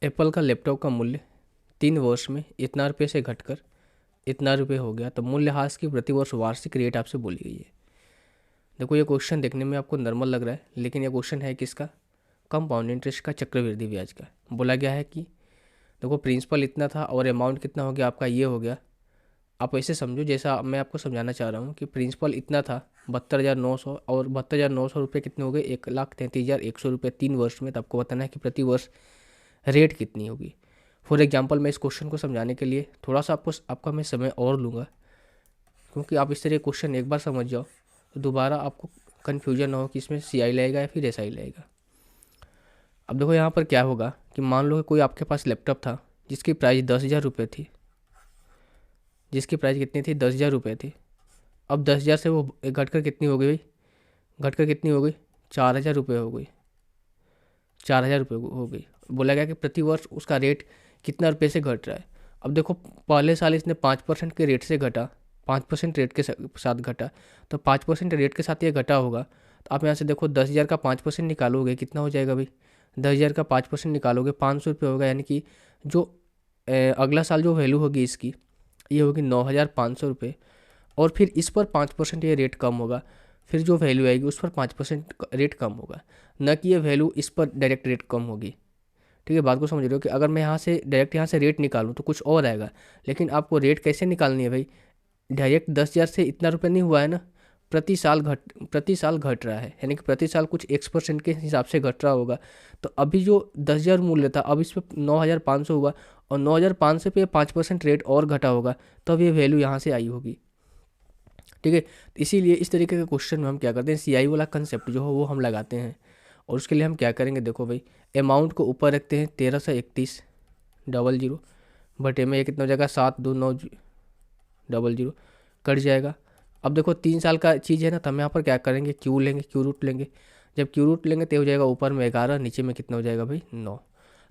Apple का laptop का मूल्य 3 वर्ष में इतना रुपये से घटकर इतना रुपये हो गया, तो मूल्यह्रास की प्रतिवर्ष वार्षिक रेट आपसे बोली गई है। देखो ये क्वेश्चन देखने में आपको नॉर्मल लग रहा है, लेकिन ये क्वेश्चन है किसका? कंपाउंड इंटरेस्ट का, चक्रवृद्धि ब्याज का। बोला गया है कि देखो प्रिंसिपल इतना था और अमाउंट कितना हो गया आपका, ये हो गया। आप ऐसे समझो जैसा मैं आपको समझाना चाह रहा हूँ कि प्रिंसिपल इतना था 72,900, और 72,900 रुपये कितने हो गए? 1,33,100 रुपये 3 वर्ष में। तो आपको बताना है कि प्रति वर्ष रेट कितनी होगी। फॉर एग्जांपल मैं इस क्वेश्चन को समझाने के लिए थोड़ा सा आपका मैं समय और लूँगा, क्योंकि आप इस तरह क्वेश्चन एक बार समझ जाओ तो दोबारा आपको कन्फ्यूजन ना हो कि इसमें CI लगेगा या फिर SI लगेगा। अब देखो यहाँ पर क्या होगा कि मान लो कि कोई आपके पास लैपटॉप था जिसकी प्राइस 10,000 रुपये थी, जिसकी प्राइस कितनी थी? 10,000 रुपये थी। अब 10,000 से वो घटकर कितनी हो गई भाई? घटकर कितनी हो गई? 4,000 रुपये हो गई। 4,000 रुपये हो गई। बोला गया कि प्रति वर्ष उसका रेट कितना रुपये से घट रहा है। अब देखो पहले साल इसने 5% के रेट से घटा, 5% रेट के साथ घटा, तो 5% रेट के साथ ये घटा होगा। तो आप यहाँ से देखो 10,000 का 5% निकालोगे, कितना हो जाएगा भाई? 10,000 का 5% निकालोगे 500 रुपये होगा। यानी कि जो अगला साल जो वैल्यू होगी इसकी, ये होगी 9,500 रुपये। और फिर इस पर 5% ये रेट कम होगा, फिर जो वैल्यू आएगी उस पर 5% रेट कम होगा, न कि ये वैल्यू इस पर डायरेक्ट रेट कम होगी। ठीक है, बात को समझ रहे हो कि अगर मैं यहाँ से डायरेक्ट यहाँ से रेट निकालूँ तो कुछ और आएगा, लेकिन आपको रेट कैसे निकालनी है भाई? डायरेक्ट 10,000 से इतना रुपये नहीं हुआ है ना, प्रति साल घट रहा है, यानी कि प्रति साल कुछ X% के हिसाब से घट रहा होगा। तो अभी जो 10,000 मूल्य था, अब इस पर 9,500 हुआ, और 9,500 पे 5% रेट और घटा होगा, तब ये वैल्यू यहाँ से आई होगी। ठीक है, तो इसीलिए इस तरीके के क्वेश्चन में हम क्या करते हैं, CI वाला कंसेप्ट जो है वो हम लगाते हैं। और उसके लिए हम क्या करेंगे, देखो भाई अमाउंट को ऊपर रखते हैं 1331,000 बटे में ये कितना हो जाएगा? 729,000 कट जाएगा। अब देखो 3 साल का चीज़ है ना, तो हम यहाँ पर क्या करेंगे, क्यू लेंगे, क्यू रूट लेंगे। जब क्यू रूट लेंगे तो हो जाएगा ऊपर में 11, नीचे में कितना हो जाएगा भाई? 9।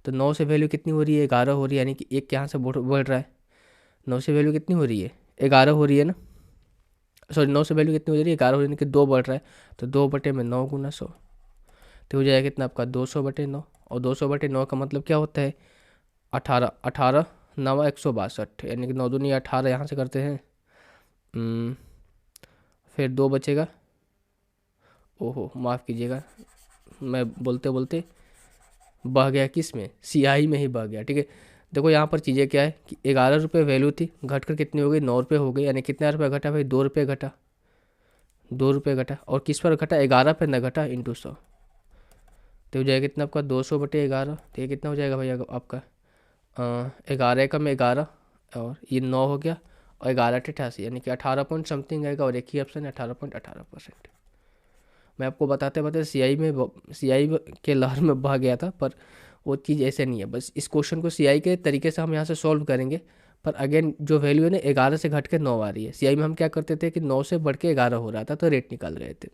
तो 9 से वैल्यू कितनी हो रही है? 11 हो रही है, यानी कि एक यहाँ से बढ़ रहा है। 9 से वैल्यू कितनी हो रही है? 11 हो रही है ना, सॉरी 9 से वैल्यू कितनी हो रही है? 11 हो रही है, यानी कि 2 बढ़ रहा है। तो 2 बटे में 9 गुना 100, तो हो जाएगा कितना आपका? 200 बटे 9। और 200 बटे 9 का मतलब क्या होता है? 18, 18 9 162, यानी कि 9 दूनी 18 यहाँ से करते हैं। फिर 2 बचेगा, ओहो माफ़ कीजिएगा, मैं बोलते बोलते बह गया, किस में? CI में ही बह गया। ठीक है, देखो यहाँ पर चीज़ें क्या है कि 11 रुपये वैल्यू थी, घटकर कितनी हो गई? 9 रुपये हो गई। यानी कितना रुपये घटा भाई? 2 रुपये घटा, 2 रुपये घटा। और किस पर घटा? 11 पे न घटा, इंटू 100। तो हो जाएगा कितना आपका? 200 बटे 11। तो ये कितना हो जाएगा भाई आपका? 11 का में 11, और ये 9 हो गया, और 11 88, यानी कि 18 पॉइंट समथिंग आएगा। और एक ही ऑप्शन है 18.18%। मैं आपको बताते बताते CI के लहर में बह गया था, पर वो चीज़ ऐसे नहीं है। बस इस क्वेश्चन को CI के तरीके से हम यहाँ से सॉल्व करेंगे, पर अगेन जो वैल्यू है ना 11 से घट के 9 आ रही है। CI में हम क्या करते थे कि 9 से बढ़ के 11 हो रहा था, तो रेट निकाल रहे थे।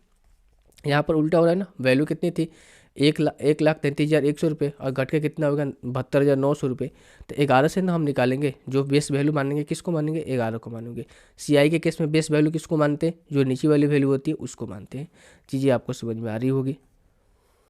यहाँ पर उल्टा हो रहा है ना, वैल्यू कितनी थी? 1,33,100 रुपये, और घट के कितना होगा? 72,900 रुपये। तो 11 से ना हम निकालेंगे, जो बेस वैल्यू मानेंगे किसको मानेंगे? 11 को मानेंगे। CI के केस में बेस वैल्यू किसको मानते हैं? जो नीचे वाली वैल्यू होती है उसको मानते हैं। चीज़ें आपको समझ में आ रही होगी।